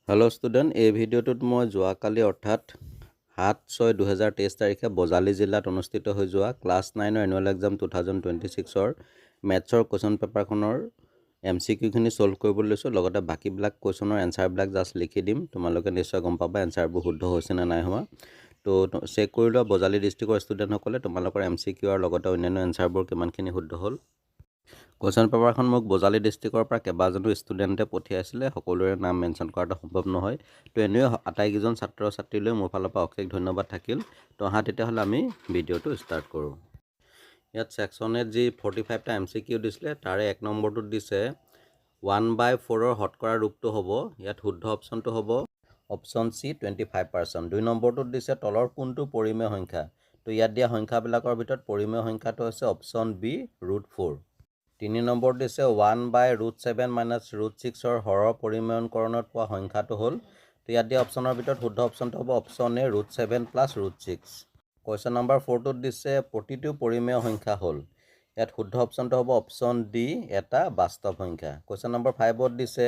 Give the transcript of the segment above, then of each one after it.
Hello' student, এই ভিডিঅ'টোত মই যোৱাকালি অৰ্থাৎ 7/6/2023 তাৰিখে বজালী জিলাত অনুষ্ঠিত হৈ যোৱা ক্লাছ 9ৰ এনুৱেল এক্সাম 2026ৰ মেথছৰ কুৱেশ্যন পেপাৰখনৰ MCQখিনি ছল্ভ কৰিবলৈ লৈছোঁ। লগতে বাকীবিলাক কুৱেশ্যনৰ এনচাৰবিলাক জাষ্ট লিখি দিম। তোমালোকে নিশ্চয় গম পাবা এনচাৰবোৰ শুদ্ধ হৈছে নে নাই হোৱা। তো চেক কৰি লোৱা বজালী ডিষ্ট্ৰিক্টৰ ষ্টুডেণ্টসকলে তোমালোকৰ MCQ আৰু লগতে অন্যান্য এনচাৰবোৰ কিমানখিনি শুদ্ধ হ'ল। কুৱেশ্যন পেপাৰখন মোক বজালী ডিষ্ট্ৰিক্টৰ পৰা কেইবাজনো ষ্টুডেণ্টে পঠিয়াইছিলে। সকলোৰে নাম মেনশ্যন কৰাটো সম্ভৱ নহয়। তো এনেও আটাইকেইজন ছাত্ৰ ছাত্ৰীলৈ মোৰ ফালৰ পৰা অশেষ ধন্যবাদ থাকিল। তো অহা তেতিয়াহ'লে আমি ভিডিঅ'টো ষ্টাৰ্ট কৰোঁ। ইয়াত ছেকশ্যনে যি 45টা MCQ দিছিলে তাৰে 1 নম্বৰটোত দিছে 1/4ৰ শতকৰা ৰূপটো হ'ব। ইয়াত শুদ্ধ অপশ্যনটো হ'ব অপশ্যন C 25%। 2 নম্বৰটোত দিছে তলৰ কোনটো পৰিমেয় সংখ্যা। তো ইয়াত দিয়া সংখ্যাবিলাকৰ ভিতৰত পৰিমেয় সংখ্যাটো হৈছে অপশ্যন B √4। 3 নম্বৰত দিছে 1/√7 - √6ৰ হৰৰ পৰিমেয়নকৰণত পোৱা সংখ্যাটো হ'ল। তো ইয়াত দিয়া অপশ্যনৰ ভিতৰত শুদ্ধ অপশ্যনটো হ'ব অপশ্যন A √7 + √6। কুৱেশ্যন নম্বৰ 4টোত দিছে প্ৰতিটো পৰিমেয় সংখ্যা হ'ল। ইয়াত শুদ্ধ অপশ্যনটো হ'ব অপশ্যন D এটা বাস্তৱ সংখ্যা। কুৱেশ্যন নম্বৰ 5ত দিছে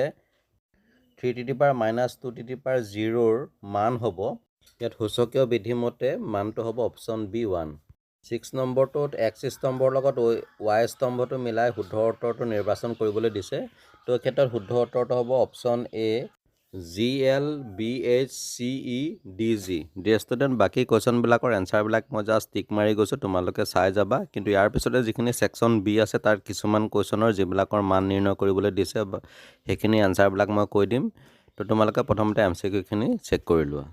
3 - 2 ৰ মান হ'ব। ইয়াত সূচকীয় বিধিমতে মানটো হ'ব অপশ্যন B 1। 6 নম্বৰটোত X স্তম্ভৰ লগত Y স্তম্ভটো মিলাই শুদ্ধ উত্তৰটো নিৰ্বাচন কৰিবলৈ দিছে। তো এই ক্ষেত্ৰত শুদ্ধ উত্তৰটো হ'ব option A GLBHCEDG। Dear student, বাকী কুৱেশ্যনবিলাকৰ এনচাৰবিলাক মই জাষ্ট টিক মাৰি গৈছোঁ, তোমালোকে চাই যাবা। কিন্তু ইয়াৰ পিছতে যিখিনি ছেকশ্যন B আছে তাৰ কিছুমান কুৱেশ্যনৰ যিবিলাকৰ মান নিৰ্ণয় কৰিবলৈ দিছে সেইখিনি এনচাৰবিলাক মই কৈ দিম। তো তোমালোকে প্ৰথমতে MCQখিনি চেক কৰি লোৱা।